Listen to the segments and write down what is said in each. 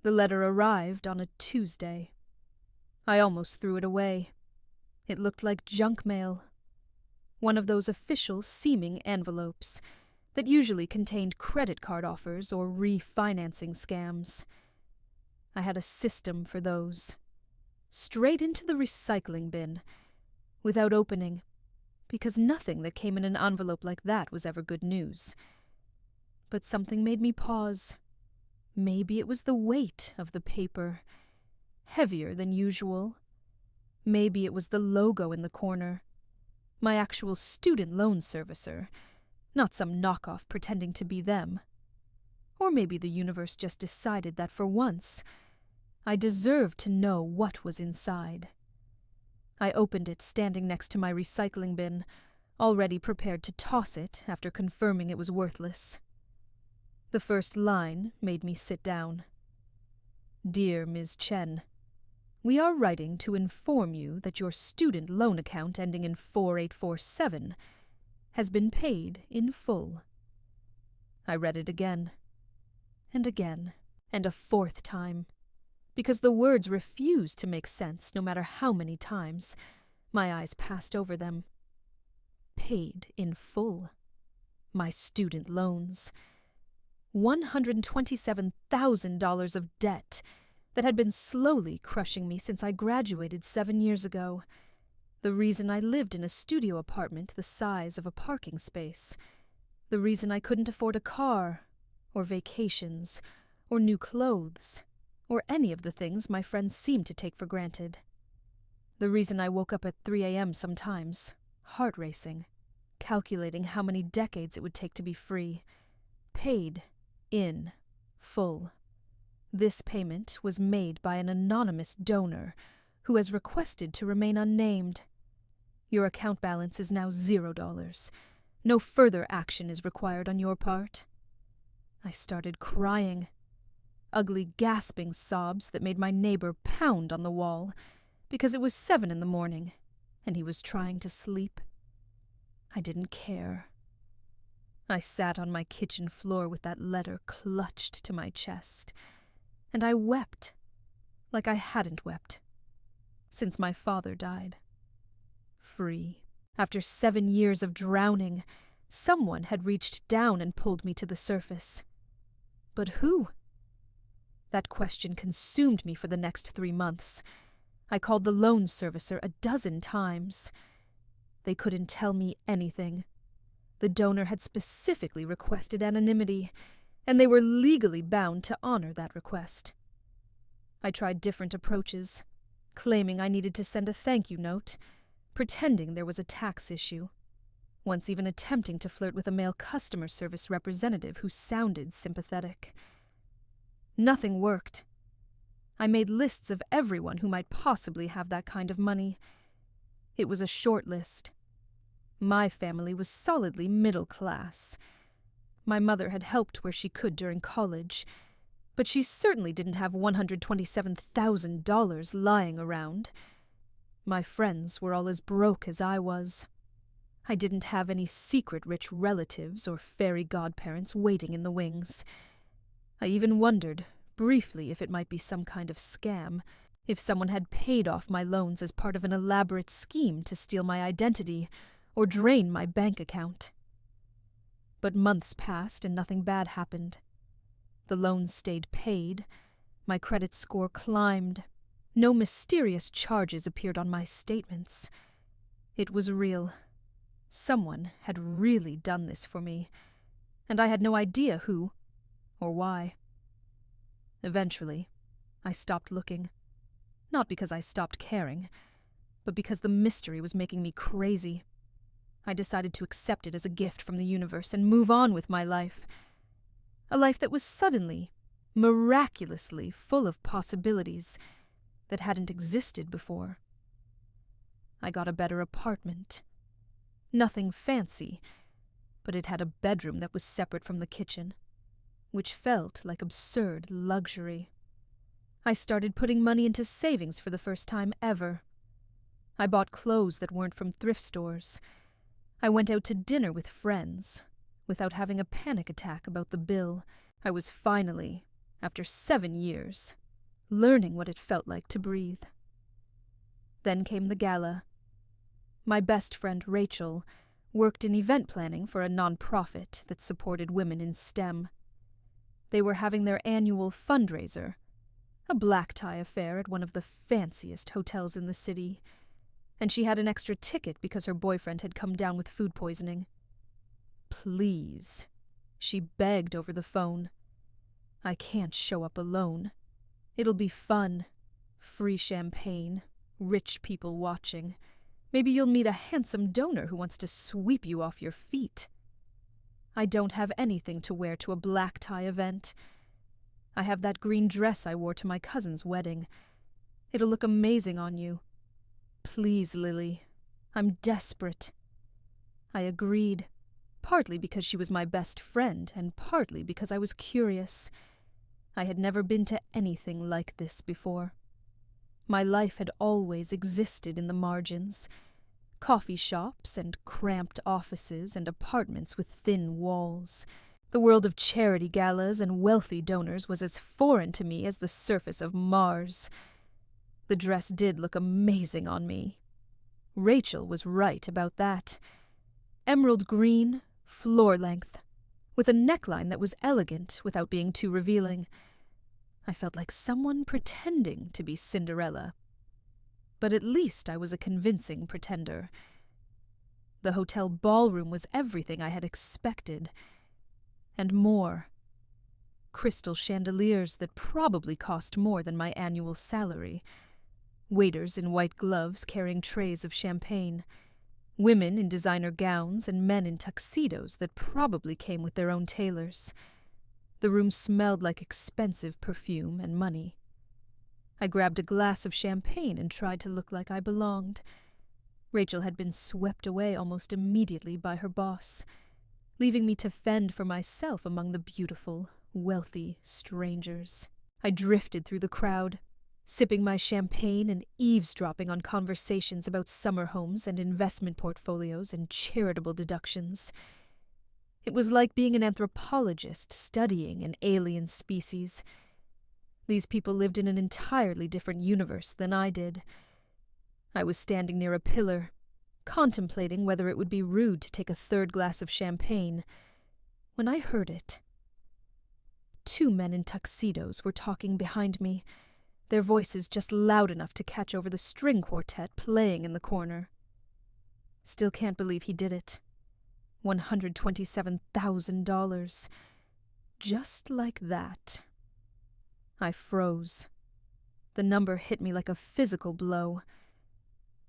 The letter arrived on a Tuesday. I almost threw it away. It looked like junk mail. One of those official seeming envelopes that usually contained credit card offers or refinancing scams. I had a system for those. Straight into the recycling bin, without opening, because nothing that came in an envelope like that was ever good news. But something made me pause. Maybe it was the weight of the paper, heavier than usual. Maybe it was the logo in the corner. My actual student loan servicer, not some knockoff pretending to be them. Or maybe the universe just decided that for once, I deserved to know what was inside. I opened it standing next to my recycling bin, already prepared to toss it after confirming it was worthless. The first line made me sit down. Dear Ms. Chen, we are writing to inform you that your student loan account ending in 4847 has been paid in full. I read it again, and a fourth time, because the words refused to make sense no matter how many times my eyes passed over them. Paid in full. My student loans. $127,000 of debt that had been slowly crushing me since I graduated 7 years ago. The reason I lived in a studio apartment the size of a parking space. The reason I couldn't afford a car, or vacations, or new clothes, or any of the things my friends seemed to take for granted. The reason I woke up at 3 a.m. sometimes, heart racing, calculating how many decades it would take to be free. Paid in full. This payment was made by an anonymous donor who has requested to remain unnamed. Your account balance is now $0. No further action is required on your part. I started crying. Ugly gasping sobs that made my neighbor pound on the wall because it was 7 in the morning and he was trying to sleep. I didn't care. I sat on my kitchen floor with that letter clutched to my chest, and I wept like I hadn't wept since my father died. Free. After 7 years of drowning, someone had reached down and pulled me to the surface. But who? That question consumed me for the next 3 months. I called the loan servicer 12 times. They couldn't tell me anything. The donor had specifically requested anonymity, and they were legally bound to honor that request. I tried different approaches, claiming I needed to send a thank you note, pretending there was a tax issue, once even attempting to flirt with a male customer service representative who sounded sympathetic. Nothing worked. I made lists of everyone who might possibly have that kind of money. It was a short list. My family was solidly middle class. My mother had helped where she could during college, but she certainly didn't have $127,000 lying around. My friends were all as broke as I was. I didn't have any secret rich relatives or fairy godparents waiting in the wings. I even wondered, briefly, if it might be some kind of scam, if someone had paid off my loans as part of an elaborate scheme to steal my identity or drain my bank account. But months passed and nothing bad happened. The loans stayed paid. My credit score climbed. No mysterious charges appeared on my statements. It was real. Someone had really done this for me, and I had no idea who or why. Eventually, I stopped looking. Not because I stopped caring, but because the mystery was making me crazy. I decided to accept it as a gift from the universe and move on with my life. A life that was suddenly, miraculously full of possibilities that hadn't existed before. I got a better apartment. Nothing fancy, but it had a bedroom that was separate from the kitchen, which felt like absurd luxury. I started putting money into savings for the first time ever. I bought clothes that weren't from thrift stores. I went out to dinner with friends, without having a panic attack about the bill. I was finally, After 7 years, learning what it felt like to breathe. Then came the gala. My best friend Rachel worked in event planning for a non-profit that supported women in STEM. They were having their annual fundraiser, a black tie affair at one of the fanciest hotels in the city, and she had an extra ticket because her boyfriend had come down with food poisoning. Please, she begged over the phone. I can't show up alone. It'll be fun. Free champagne, rich people watching. Maybe you'll meet a handsome donor who wants to sweep you off your feet. I don't have anything to wear to a black tie event. I have that green dress I wore to my cousin's wedding. It'll look amazing on you. Please, Lily. I'm desperate. I agreed, partly because she was my best friend and partly because I was curious. I had never been to anything like this before. My life had always existed in the margins. Coffee shops and cramped offices and apartments with thin walls. The world of charity galas and wealthy donors was as foreign to me as the surface of Mars. The dress did look amazing on me. Rachel was right about that. Emerald green, floor length, with a neckline that was elegant without being too revealing. I felt like someone pretending to be Cinderella. But at least I was a convincing pretender. The hotel ballroom was everything I had expected, and more. Crystal chandeliers that probably cost more than my annual salary. Waiters in white gloves carrying trays of champagne. Women in designer gowns and men in tuxedos that probably came with their own tailors. The room smelled like expensive perfume and money. I grabbed a glass of champagne and tried to look like I belonged. Rachel had been swept away almost immediately by her boss, leaving me to fend for myself among the beautiful, wealthy strangers. I drifted through the crowd, sipping my champagne and eavesdropping on conversations about summer homes and investment portfolios and charitable deductions. It was like being an anthropologist studying an alien species. These people lived in an entirely different universe than I did. I was standing near a pillar, contemplating whether it would be rude to take a third glass of champagne, when I heard it. 2 men in tuxedos were talking behind me, their voices just loud enough to catch over the string quartet playing in the corner. Still can't believe he did it. $127,000. Just like that. I froze. The number hit me like a physical blow.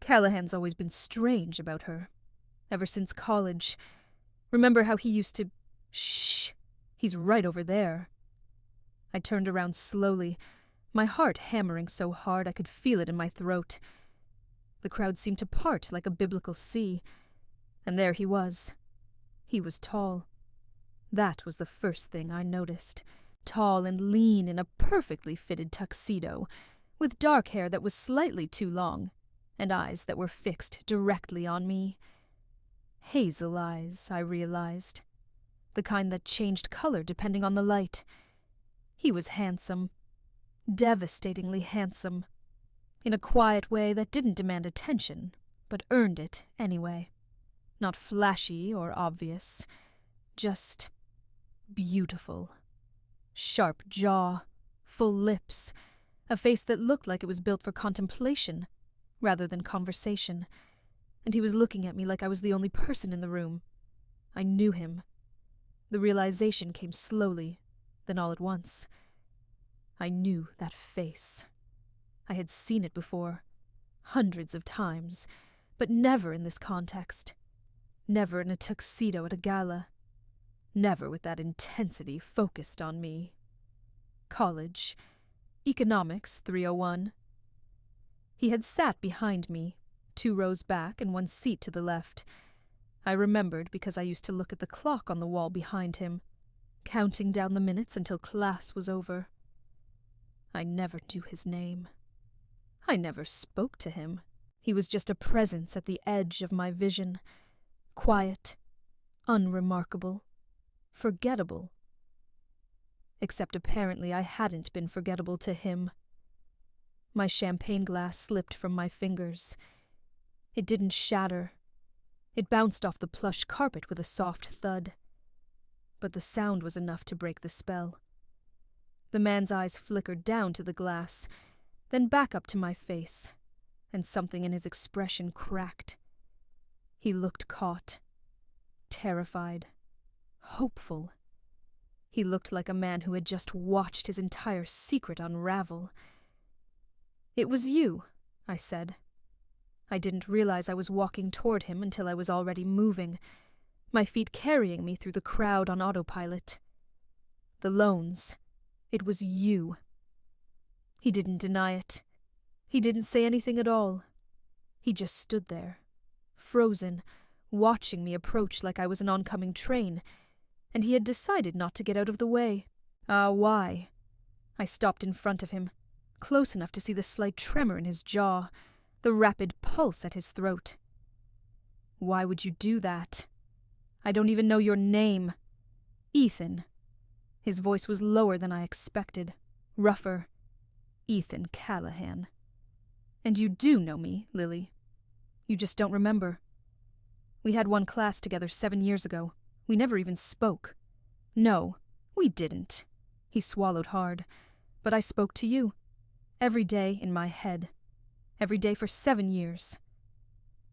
Callahan's always been strange about her, ever since college. Remember how he used to... Shh! He's right over there. I turned around slowly, my heart hammering so hard I could feel it in my throat. The crowd seemed to part like a biblical sea, and there he was. He was tall. That was the first thing I noticed. Tall and lean in a perfectly fitted tuxedo, with dark hair that was slightly too long, and eyes that were fixed directly on me. Hazel eyes, I realized. The kind that changed color depending on the light. He was handsome. Devastatingly handsome. In a quiet way that didn't demand attention, but earned it anyway. Not flashy or obvious. Just beautiful. Sharp jaw, full lips, a face that looked like it was built for contemplation rather than conversation, and he was looking at me like I was the only person in the room. I knew him. The realization came slowly, then all at once. I knew that face. I had seen it before, hundreds of times, but never in this context. Never in a tuxedo at a gala. Never with that intensity focused on me. College. Economics 301. He had sat behind me, 2 rows back and 1 seat to the left. I remembered because I used to look at the clock on the wall behind him, counting down the minutes until class was over. I never knew his name. I never spoke to him. He was just a presence at the edge of my vision. Quiet, unremarkable, forgettable. except apparently I hadn't been forgettable to him. My champagne glass slipped from my fingers. It didn't shatter. It bounced off the plush carpet with a soft thud. But the sound was enough to break the spell. The man's eyes flickered down to the glass, then back up to my face, and something in his expression cracked. He looked caught, terrified, hopeful. He looked like a man who had just watched his entire secret unravel. "It was you," I said. I didn't realize I was walking toward him until I was already moving, my feet carrying me through the crowd on autopilot. The loans. It was you. He didn't deny it. He didn't say anything at all. He just stood there, frozen, watching me approach like I was an oncoming train, and he had decided not to get out of the way. Why? I stopped in front of him, close enough to see the slight tremor in his jaw, the rapid pulse at his throat. "Why would you do that? I don't even know your name. Ethan." His voice was lower than I expected, rougher. "Ethan Callahan. And you do know me, Lily. You just don't remember. We had one class together 7 years ago. We never even spoke." "No, we didn't." He swallowed hard. "But I spoke to you. Every day in my head. Every day for 7 years.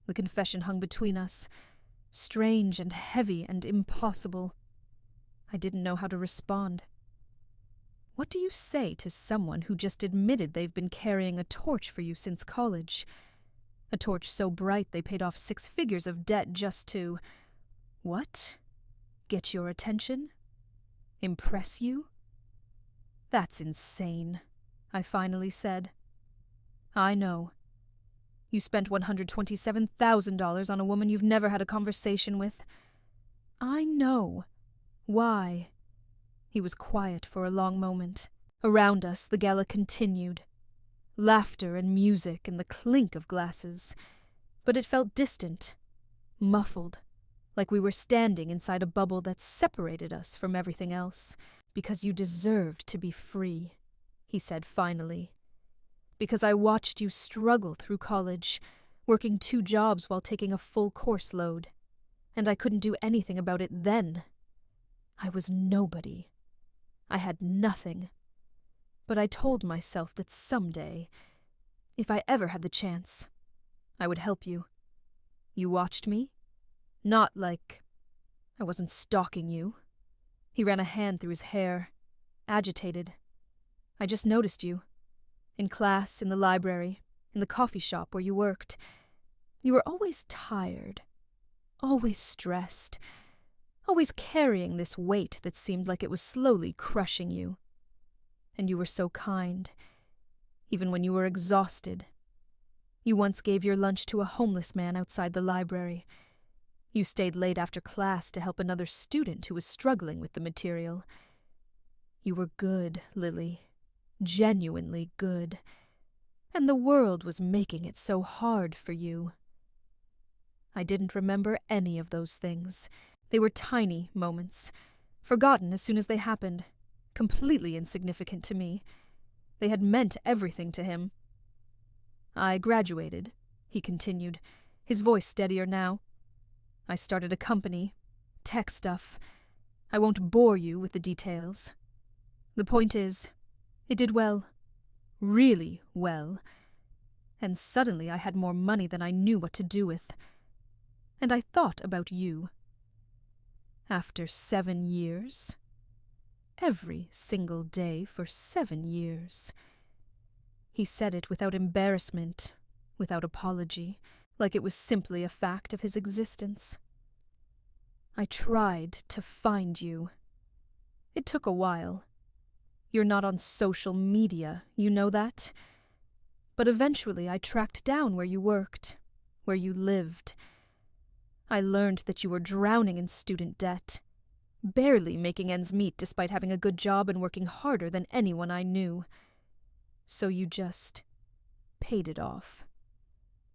The confession hung between us, strange and heavy and impossible. I didn't know how to respond. What do you say to someone who just admitted they've been carrying a torch for you since college? A torch so bright they paid off 6 figures of debt just to... what? Get your attention? Impress you? That's insane, I finally said. I know. You spent $127,000 on a woman you've never had a conversation with. I know. Why? He was quiet for a long moment. Around us, the gala continued. Laughter and music and the clink of glasses. But it felt distant, muffled, like we were standing inside a bubble that separated us from everything else. "Because you deserved to be free," he said finally. "Because I watched you struggle through college, working 2 jobs while taking a full course load. And I couldn't do anything about it then. I was nobody. I had nothing. But I told myself that someday, if I ever had the chance, I would help you. You watched me? Not like I wasn't stalking you." He ran a hand through his hair, agitated. "I just noticed you. In class, in the library, in the coffee shop where you worked. You were always tired, always stressed, always carrying this weight that seemed like it was slowly crushing you. And you were so kind, even when you were exhausted. You once gave your lunch to a homeless man outside the library. You stayed late after class to help another student who was struggling with the material. You were good, Lily. Genuinely good. And the world was making it so hard for you." I didn't remember any of those things. They were tiny moments, forgotten as soon as they happened, completely insignificant to me. They had meant everything to him. "I graduated," he continued, his voice steadier now. "I started a company, tech stuff. I won't bore you with the details. The point is, it did well, really well. And suddenly I had more money than I knew what to do with. And I thought about you. After 7 years. Every single day for 7 years." He said it without embarrassment, without apology, like it was simply a fact of his existence. "I tried to find you. It took a while. You're not on social media, you know that? But eventually I tracked down where you worked, where you lived. I learned that you were drowning in student debt, barely making ends meet despite having a good job and working harder than anyone I knew. So you just paid it off.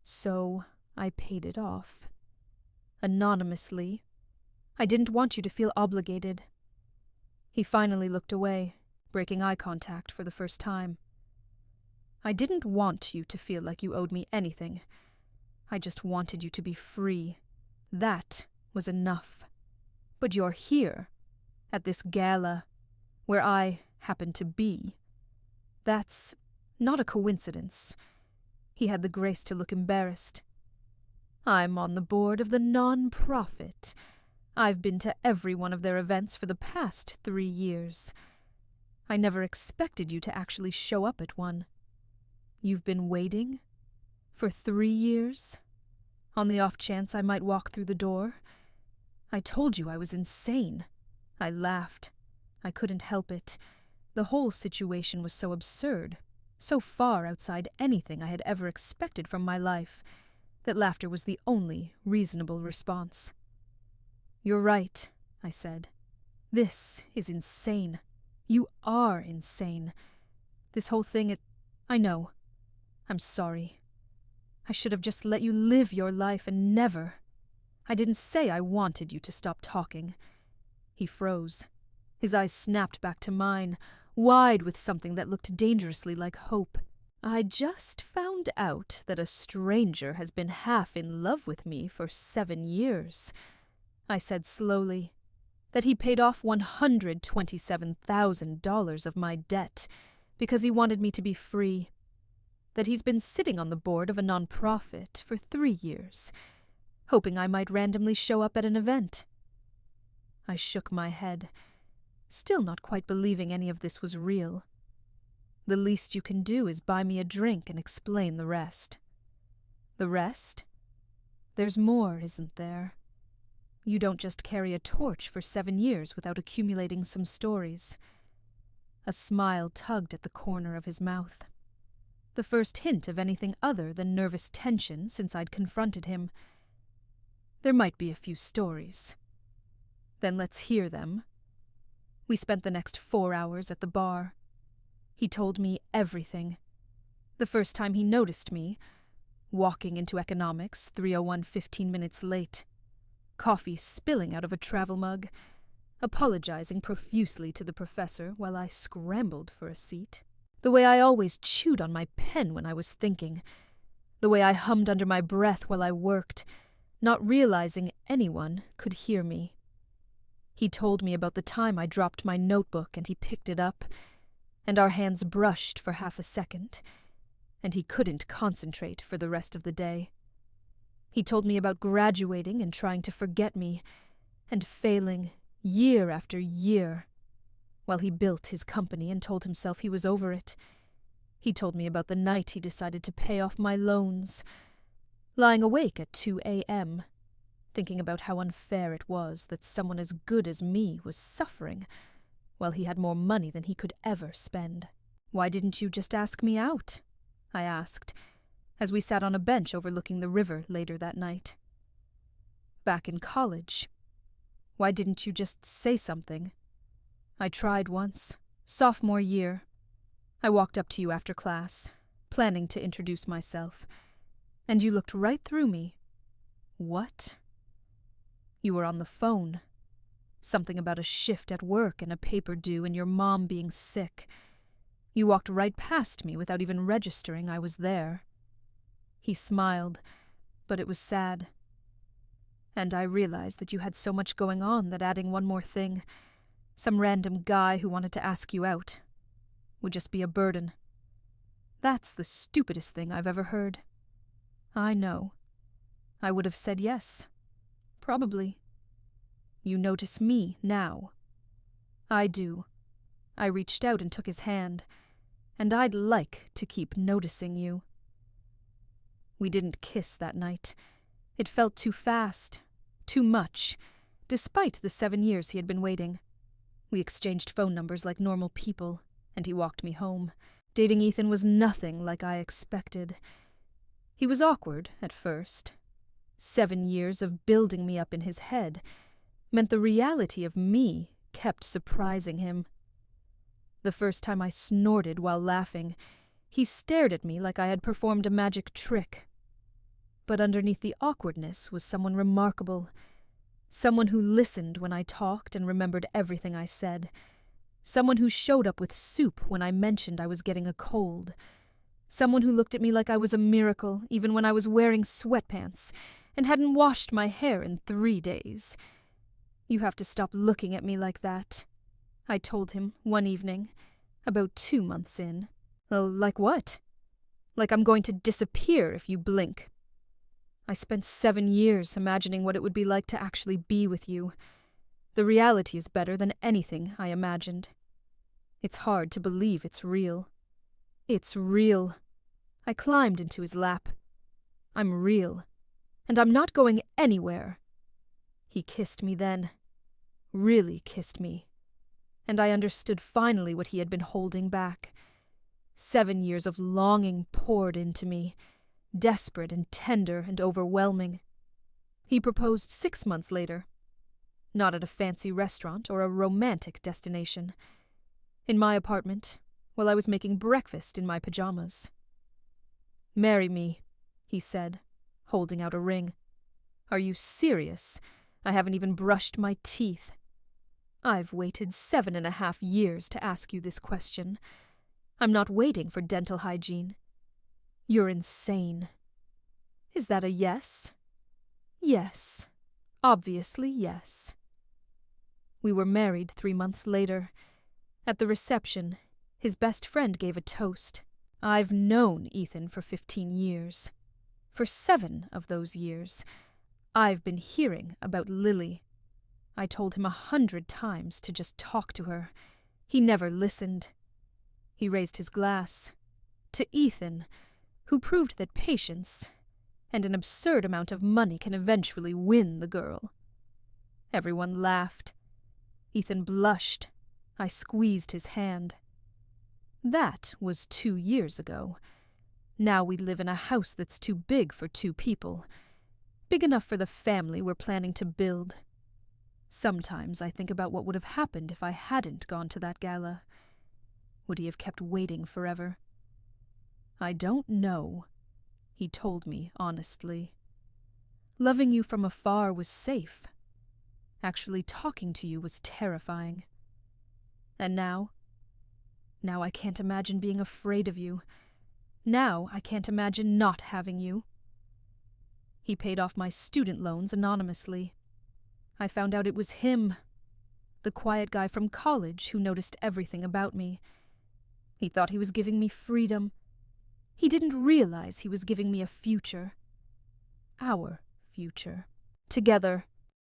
So I paid it off. Anonymously. I didn't want you to feel obligated." He finally looked away, breaking eye contact for the first time. I didn't want you to feel like you owed me anything. I just wanted you to be free. That was enough. But you're here, at this gala, where I happen to be. That's not a coincidence. He had the grace to look embarrassed. I'm on the board of the non-profit. I've been to every one of their events for the past 3 years. I never expected you to actually show up at one. You've been waiting? For 3 years? On the off chance I might walk through the door? I told you I was insane. I laughed. I couldn't help it. The whole situation was so absurd, so far outside anything I had ever expected from my life, that laughter was the only reasonable response. You're right, I said. This is insane. You are insane. This whole thing is... I know. I'm sorry. I should have just let you live your life and never... I didn't say I wanted you to stop talking. He froze. His eyes snapped back to mine, wide with something that looked dangerously like hope. I just found out that a stranger has been half in love with me for 7 years, I said slowly. That he paid off $127,000 of my debt because he wanted me to be free. That he's been sitting on the board of a non-profit for 3 years, hoping I might randomly show up at an event. I shook my head, still not quite believing any of this was real. The least you can do is buy me a drink and explain the rest. The rest? There's more, isn't there? You don't just carry a torch for 7 years without accumulating some stories. A smile tugged at the corner of his mouth. The first hint of anything other than nervous tension since I'd confronted him. There might be a few stories. Then let's hear them. We spent the next 4 hours at the bar. He told me everything. The first time he noticed me, walking into economics 3:01 15 minutes late, coffee spilling out of a travel mug, apologizing profusely to the professor while I scrambled for a seat, the way I always chewed on my pen when I was thinking, the way I hummed under my breath while I worked, not realizing anyone could hear me. He told me about the time I dropped my notebook and he picked it up, and our hands brushed for half a second, and he couldn't concentrate for the rest of the day. He told me about graduating and trying to forget me, and failing year after year, while he built his company and told himself he was over it. He told me about the night he decided to pay off my loans, lying awake at 2 a.m., thinking about how unfair it was that someone as good as me was suffering, while he had more money than he could ever spend. Why didn't you just ask me out? I asked, as we sat on a bench overlooking the river later that night. Back in college. Why didn't you just say something? I tried once, sophomore year. I walked up to you after class, planning to introduce myself, and you looked right through me. What? You were on the phone. Something about a shift at work and a paper due and your mom being sick. You walked right past me without even registering I was there. He smiled, but it was sad. And I realized that you had so much going on that adding one more thing, some random guy who wanted to ask you out, would just be a burden. That's the stupidest thing I've ever heard. I know. I would have said yes. Probably. You notice me now. I do. I reached out and took his hand, and I'd like to keep noticing you. We didn't kiss that night. It felt too fast, too much, despite the 7 years he had been waiting. We exchanged phone numbers like normal people, and he walked me home. Dating Ethan was nothing like I expected. He was awkward at first. 7 years of building me up in his head meant the reality of me kept surprising him. The first time I snorted while laughing, he stared at me like I had performed a magic trick. But underneath the awkwardness was someone remarkable, someone who listened when I talked and remembered everything I said, Someone who showed up with soup when I mentioned I was getting a cold. Someone who looked at me like I was a miracle, even when I was wearing sweatpants, and hadn't washed my hair in 3 days. You have to stop looking at me like that, I told him one evening, about 2 months in. Well, like what? Like I'm going to disappear if you blink. I spent 7 years imagining what it would be like to actually be with you. The reality is better than anything I imagined. It's hard to believe it's real. It's real. I climbed into his lap. I'm real. And I'm not going anywhere. He kissed me then. Really kissed me. And I understood finally what he had been holding back. 7 years of longing poured into me, desperate and tender and overwhelming. He proposed 6 months later. Not at a fancy restaurant or a romantic destination. In my apartment, while I was making breakfast in my pajamas. "Marry me," he said, holding out a ring. "Are you serious? I haven't even brushed my teeth. I've waited 7.5 years to ask you this question. I'm not waiting for dental hygiene. You're insane. Is that a yes?" Yes. Obviously yes. We were married 3 months later. At the reception, his best friend gave a toast. I've known Ethan for 15 years. For 7 of those years, I've been hearing about Lily. I told him 100 times to just talk to her. He never listened. He raised his glass. To Ethan, who proved that patience and an absurd amount of money can eventually win the girl. Everyone laughed. Ethan blushed. I squeezed his hand. That was 2 years ago. Now we live in a house that's too big for 2 people. Big enough for the family we're planning to build. Sometimes I think about what would have happened if I hadn't gone to that gala. Would he have kept waiting forever? I don't know, he told me honestly. Loving you from afar was safe. Actually talking to you was terrifying. And now I can't imagine being afraid of you. Now I can't imagine not having you. He paid off my student loans anonymously. I found out it was him, the quiet guy from college who noticed everything about me. He thought he was giving me freedom. He didn't realize he was giving me a future. Our future. Together.